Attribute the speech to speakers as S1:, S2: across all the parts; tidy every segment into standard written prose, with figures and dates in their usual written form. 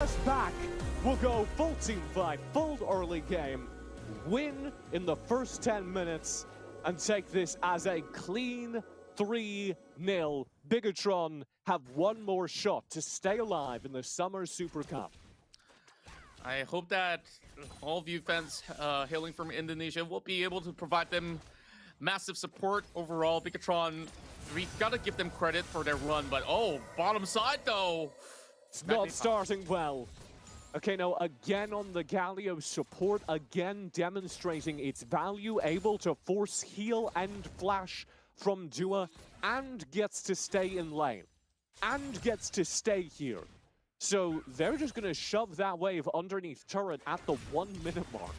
S1: Us back, we'll go full team fight, full early game, win in the first 10 minutes, and take this as a clean 3-0. Bigetron have one more shot to stay alive in the Summer Super Cup.
S2: I hope that all of you fans hailing from Indonesia will be able to provide them massive support overall. Bigetron, we gotta give them credit for their run, but oh, bottom side though.
S1: It's not starting well. Okay, now again on the Galio support, again demonstrating its value, able to force heal and flash from Dua, and gets to stay in lane, and gets to stay here. So they're just going to shove that wave underneath turret at the 1 minute mark.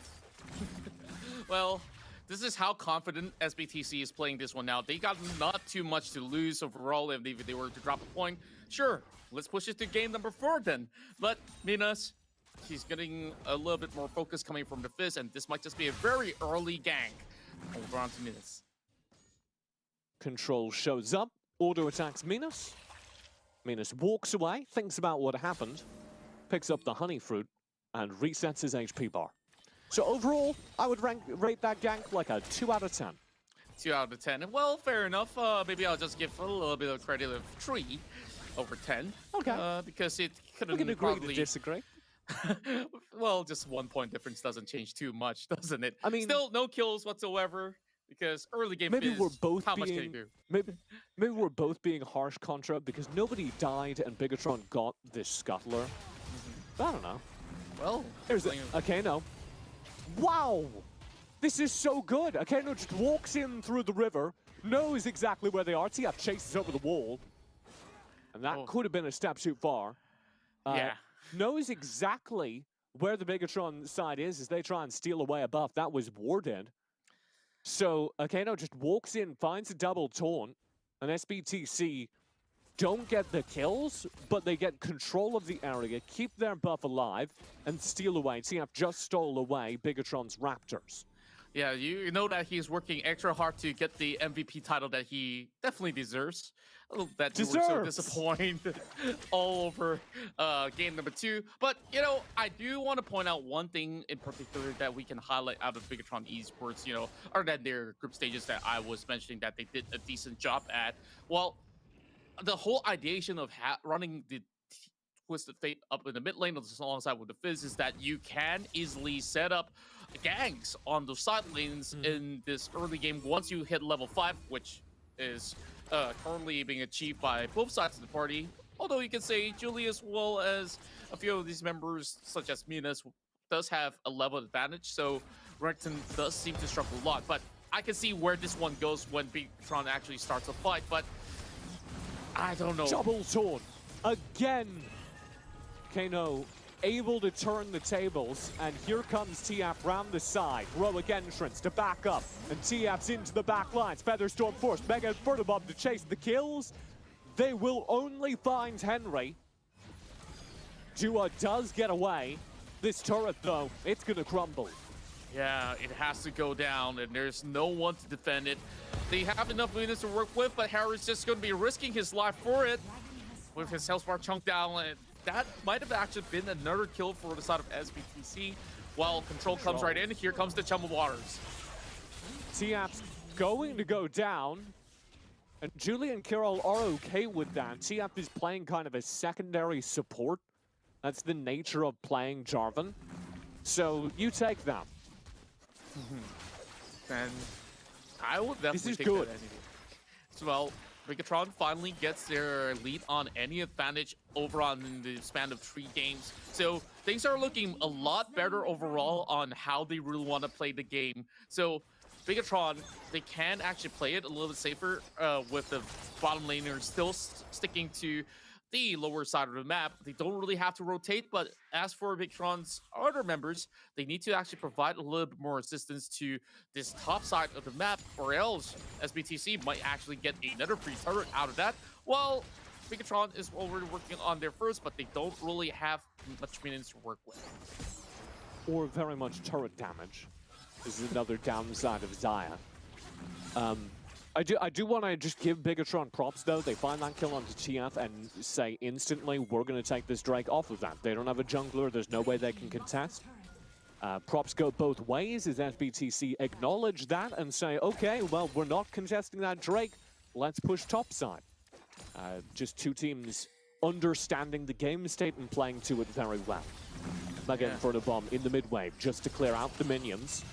S2: Well, this is how confident SBTC is playing this one now. They got not too much to lose overall if they were to drop a point. Sure, let's push it to game number 4 then. But Minas, she's getting a little bit more focus coming from the Fizz, and this might just be a very early gank. Over on to Minas.
S1: Control shows up, auto attacks Minas. Minas walks away, thinks about what happened, picks up the honey fruit, and resets his HP bar. So overall, I would rate that gank like a 2 out of 10.
S2: 2 out of 10. Well, fair enough. Maybe I'll just give a little bit of credit of 3 over 10.
S1: Okay.
S2: Because it couldn't
S1: We can agree to disagree.
S2: Well, just 1 point difference doesn't change too much, doesn't it?
S1: I mean,
S2: still no kills whatsoever. Because early game
S1: maybe
S2: Fizz,
S1: we're both
S2: how much can you do?
S1: Maybe we're both being harsh contra because nobody died and Bigetron got this scuttler. I don't know.
S2: Well,
S1: there's Akano. Wow! This is so good. Akano just walks in through the river, knows exactly where they are. TF chases over the wall. And that could have been a step too far.
S2: Yeah.
S1: Knows exactly where the Bigetron side is as they try and steal away a buff. That was warded. So Akano just walks in, finds a double taunt, and SBTC don't get the kills, but they get control of the area, keep their buff alive, and steal away. TF just stole away Bigetron's Raptors.
S2: Yeah, you know that he's working extra hard to get the MVP title that he definitely deserves. That you were so disappointed all over game number 2. But, you know, I do want to point out one thing in particular that we can highlight out of Bigetron Esports, you know, other than their group stages that I was mentioning that they did a decent job at. Well, the whole ideation of running the Twisted Fate up in the mid lane alongside with the Fizz is that you can easily set up ganks on the side lanes in this early game once you hit level 5, which is currently being achieved by both sides of the party. Although you can say Julie as well as a few of these members, such as Minas, does have a level advantage, so Renekton does seem to struggle a lot. But I can see where this one goes when Bigetron actually starts a fight, but I don't know.
S1: Double taunt again. Kano able to turn the tables, and here comes TF round the side. Heroic entrance to back up, and TF's into the back lines. Featherstorm forced Mega Fertibomb to chase the kills. They will only find Henry. Dua does get away. This turret, though, it's gonna crumble.
S2: Yeah, it has to go down, and there's no one to defend it. They have enough units to work with, but Harry's just going to be risking his life for it with his health bar chunked down. And that might have actually been another kill for the side of SBTC. While Control comes right in, here comes the Chum of Waters.
S1: TF's going to go down, and Julie and Carol are okay with that. TF is playing kind of a secondary support. That's the nature of playing Jarvan. So you take that.
S2: And I would definitely take
S1: good.
S2: that any day. Well, Bigetron finally gets their lead on any advantage over on the span of 3 games. So things are looking a lot better overall on how they really want to play the game. So Bigetron, they can actually play it a little bit safer with the bottom laners still sticking to the lower side of the map. They don't really have to rotate, but as for Bigetron's other members, they need to actually provide a little bit more assistance to this top side of the map, or else SBTC might actually get another free turret out of that. Well, Bigetron is already working on their first, but they don't really have much minions to work with.
S1: Or very much turret damage. This is another downside of Xayah. I do want to just give Bigetron props, though. They find that kill onto TF and say instantly, we're going to take this Drake off of that. They don't have a jungler. There's no way they can contest. Props go both ways as SBTC acknowledge that and say, okay, well, we're not contesting that Drake. Let's push topside. Just two teams understanding the game state and playing to it very well. Again, for the bomb in the mid wave, just to clear out the minions.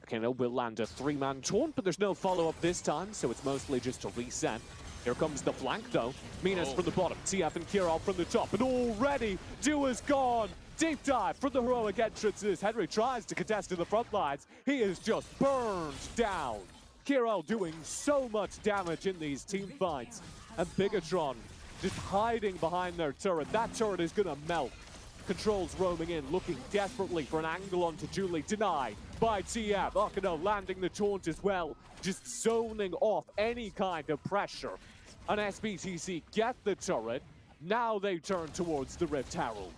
S1: Kano will land a three-man taunt, but there's no follow-up this time, so it's mostly just a reset. Here comes the flank, though. Minas from the bottom, TF and Kiro from the top, and already Dua's gone. Deep dive for the heroic entrances. Henry tries to contest to the front lines. He is just burned down. Kiro doing so much damage in these team fights, and Bigetron just hiding behind their turret. That turret is gonna melt. Controls roaming in, looking desperately for an angle onto Julie. Denied by TF. Akano landing the taunt as well. Just zoning off any kind of pressure. And SBTC get the turret. Now they turn towards the Rift Herald.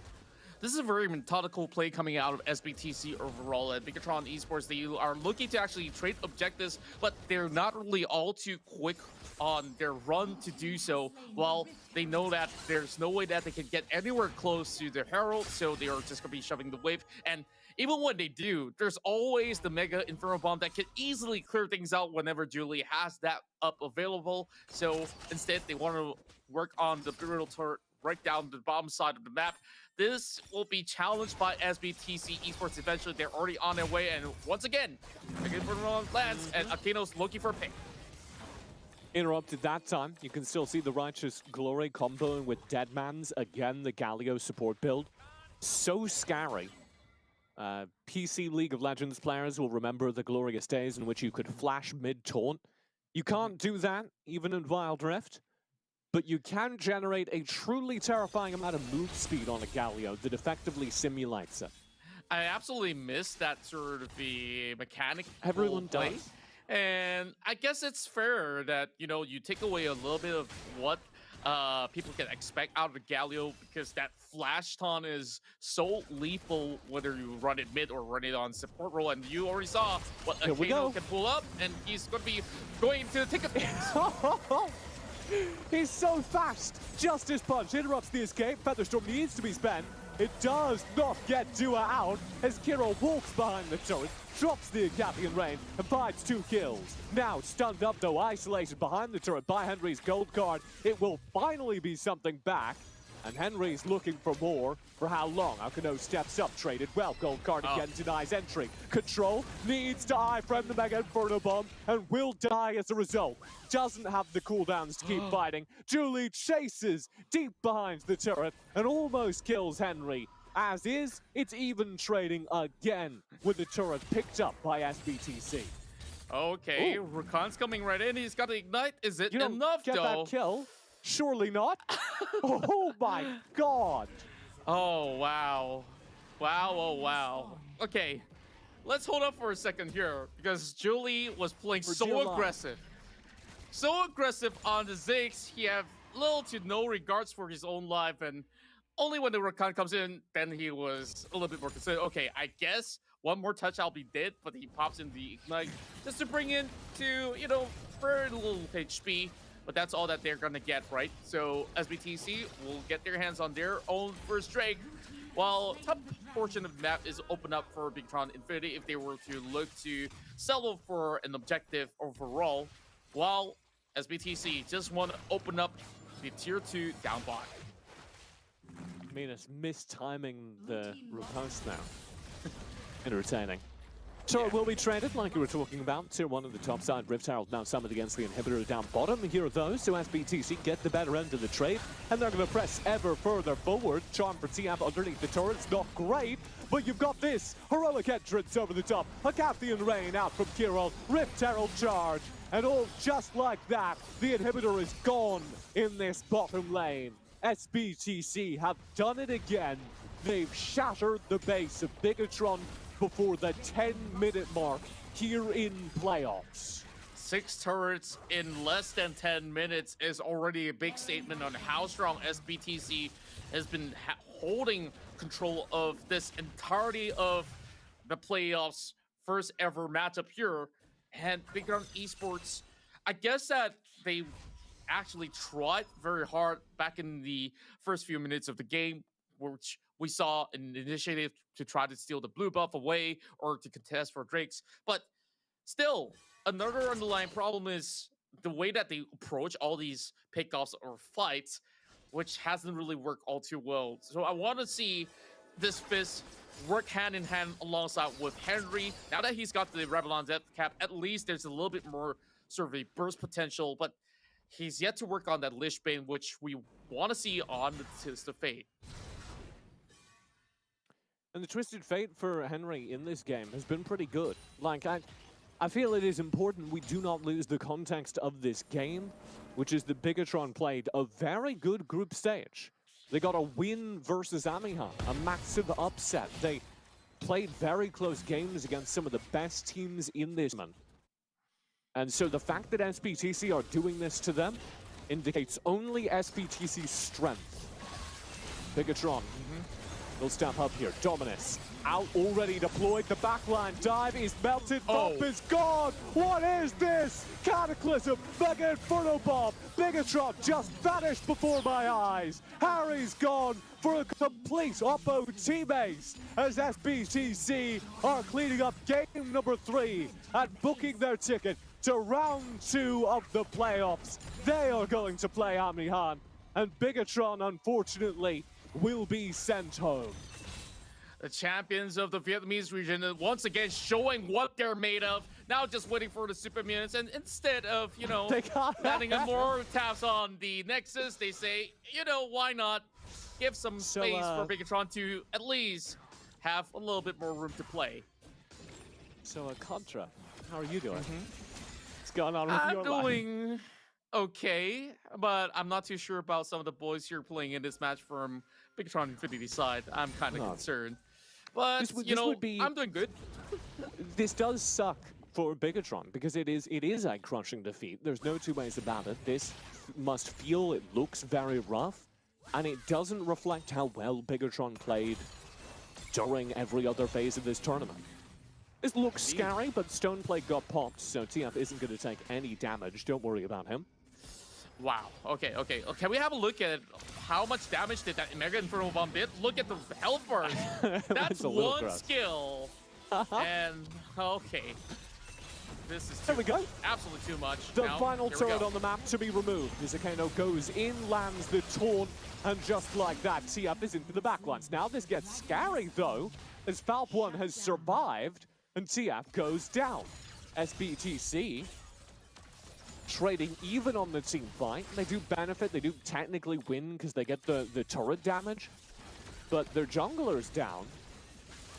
S2: This is a very methodical play coming out of SBTC overall. At Bigetron Esports, they are looking to actually trade objectives, but they're not really all too quick on their run to do so. While they know that there's no way that they can get anywhere close to the Herald, so they are just going to be shoving the wave. And even when they do, there's always the Mega Inferno Bomb that can easily clear things out whenever Julie has that up available. So instead, they want to work on the Brutal Turret right down the bottom side of the map. This will be challenged by SBTC Esports eventually. They're already on their way, and once again, Mega Inferno lands, and Akino's looking for a pick.
S1: Interrupted that time. You can still see the Righteous Glory comboing with Deadman's. Again, the Galio support build. So scary. PC League of Legends players will remember the glorious days in which you could flash mid-taunt. You can't do that, even in Wild Rift. But you can generate a truly terrifying amount of move speed on a Galio that effectively simulates it.
S2: I absolutely miss that sort of the mechanic.
S1: Everyone does.
S2: And I guess it's fair that, you know, you take away a little bit of what people can expect out of the Galio, because that flash taunt is so lethal whether you run it mid or run it on support role. And you already saw what Akino can pull up, and he's going to be going to the ticket picks.
S1: He's so fast. Justice Punch interrupts the escape. Featherstorm needs to be spent. It does not get Dua out as Kiro walks behind the turret, drops the Agapian Rain, and finds 2 kills. Now stunned up, though, isolated behind the turret by Henry's gold card. It will finally be something back. And Henry's looking for more. For how long? Akano steps up, traded well. Gold card again denies entry. Control needs to eye from the Mega Inferno Bomb and will die as a result. Doesn't have the cooldowns to keep fighting. Julie chases deep behind the turret and almost kills Henry. As is, it's even trading again with the turret picked up by SBTC.
S2: Okay, Rakan's coming right in. He's got to ignite. Is it enough,
S1: get
S2: though?
S1: That kill? Surely not. Oh my god.
S2: Oh, wow. Wow, oh, wow. Okay, let's hold up for a second here, because Julie was playing so aggressive. So aggressive on the Ziggs, he had little to no regards for his own life, and only when the Rakan comes in, then he was a little bit more concerned. Okay, I guess one more touch, I'll be dead, but he pops in the Ignite just to bring in to, you know, very little HP. But that's all that they're gonna get, right? So SBTC will get their hands on their own first Drake, while top portion of the map is open up for Bigetron Infinity if they were to look to settle for an objective overall, while SBTC just want to open up the tier 2 down bot.
S1: Minas mistiming the riposte now. Entertaining. Turret will be traded, like you were talking about. Tier 1 of the top side. Rift Herald now summoned against the inhibitor down bottom. Here are those, so SBTC get the better end of the trade, and they're going to press ever further forward. Charm for TF underneath the turret's not great, but you've got this. Heroic entrance over the top. Agapian Rain out from Kiro. Rift Herald charge. And all just like that, the inhibitor is gone in this bottom lane. SBTC have done it again. They've shattered the base of Bigetron before the 10-minute mark here in playoffs.
S2: 6 turrets in less than 10 minutes is already a big statement on how strong SBTC has been holding control of this entirety of the playoffs' first ever matchup here. And Bigetron Esports, I guess that they actually tried very hard back in the first few minutes of the game, which we saw an initiative to try to steal the blue buff away or to contest for Drakes. But still, another underlying problem is the way that they approach all these pickoffs or fights, which hasn't really worked all too well. So I want to see this Fizz work hand in hand alongside with Henry. Now that he's got the Rebellion Death Cap, at least there's a little bit more sort of a burst potential, but he's yet to work on that Lich Bane, which we want to see on the Twisted Fate.
S1: And the Twisted Fate for Henry in this game has been pretty good. Like, I feel it is important we do not lose the context of this game, which is that Bigetron played a very good group stage. They got a win versus Amihan, a massive upset. They played very close games against some of the best teams in this month. And so the fact that SBTC are doing this to them indicates only SBTC's strength. Bigetron will step up here. Dominus out already deployed. The backline dive is melted. Bump is gone. What is this? Cataclysm. Mega Inferno Bomb. Bigetron just vanished before my eyes. Harry's gone for a complete Oppo teammates as SBTC are cleaning up game number 3 and booking their ticket to round 2 of the playoffs. They are going to play Amihan, and Bigetron, unfortunately, will be sent home.
S2: The champions of the Vietnamese region once again showing what they're made of. Now just waiting for the super mutants, and instead of, you know, adding more taps on the Nexus, they say, you know, why not give some space for Bigetron to at least have a little bit more room to play.
S1: So, Contra, how are you doing? What's going on with your life?
S2: I'm doing okay, but I'm not too sure about some of the boys here playing in this match from Bigetron Infinity side. I'm kind of concerned. But, you know, I'm doing good.
S1: This does suck for Bigetron because it is a crushing defeat. There's no two ways about it. This must feel, it looks very rough, and it doesn't reflect how well Bigetron played during every other phase of this tournament. This looks scary, but Stoneplate got popped, so TF isn't going to take any damage. Don't worry about him.
S2: Wow. Okay. Can we have a look at how much damage did that Mega Inferno Bomb did? Look at the health bar. That's one gross. Skill. And, okay. This is
S1: there we go.
S2: Absolutely too much.
S1: The final turret on the map to be removed. Nizakano goes in, lands the taunt, and just like that, TF is into the backlines. Now this gets scary, though, as Falp 1 has survived, and TF goes down. SBTC trading even on the team fight. They do benefit, they do technically win because they get the turret damage, but their jungler's down,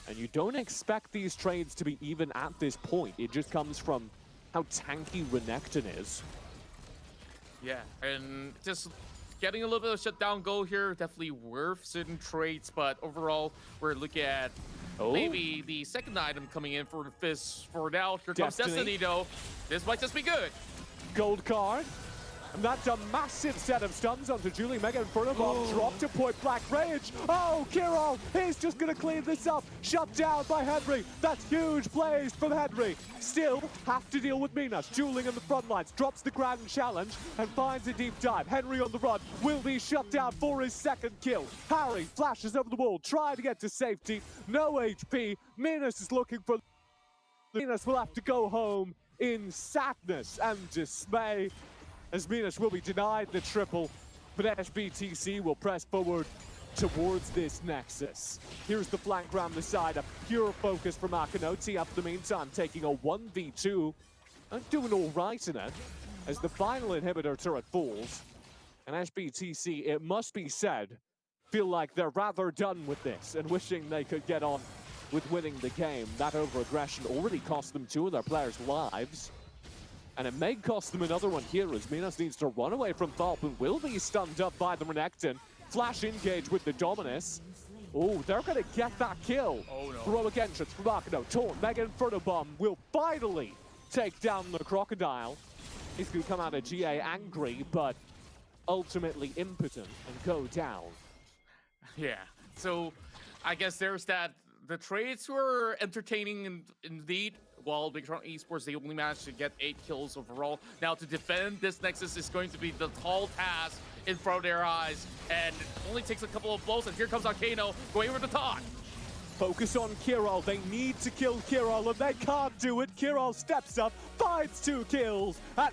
S1: and you don't expect these trades to be even at this point. It just comes from how tanky Renekton is.
S2: Yeah, and just getting a little bit of shutdown goal here, definitely worth certain trades, but overall, we're looking at maybe the second item coming in for the Fizz for now. Here comes Destiny, though. This might just be good.
S1: Gold card. And that's a massive set of stuns onto Julie. Mega Inferno Bomb dropped to point blank range. Oh, Kiro, he's just going to clean this up. Shut down by Henry. That's huge plays from Henry. Still have to deal with Minas. Dueling in the front lines. Drops the grand challenge and finds a deep dive. Henry on the run will be shut down for his second kill. Harry flashes over the wall, trying to get to safety. No HP. Minas is looking for... Minas will have to go home in sadness and dismay, as Minas will be denied the triple, but SBTC will press forward towards this Nexus. Here's the flank around the side, a pure focus from Akanoti up the meantime, taking a 1v2 and doing all right in it, as the final inhibitor turret falls. And SBTC, it must be said, feel like they're rather done with this and wishing they could get on with winning the game. That over-aggression already cost them 2 of their players' lives. And it may cost them another one here as Minas needs to run away from Falp and will be stunned up by the Renekton. Flash engage with the Dominus. Oh, they're going to get that kill.
S2: Oh, no.
S1: Heroic entrance from Akano. Taunt, Mega Inferno Bomb will finally take down the Crocodile. He's going to come out of GA angry, but ultimately impotent and go down.
S2: Yeah, so I guess there's that. The trades were entertaining indeed. well. Bigetron Esports, they only managed to get 8 kills overall. Now to defend this Nexus is going to be the tall task in front of their eyes, and it only takes a couple of blows, and here comes Arcano going over the top.
S1: Focus on Kiral. They need to kill Kiral, and they can't do it. Kiral steps up, finds 2 kills at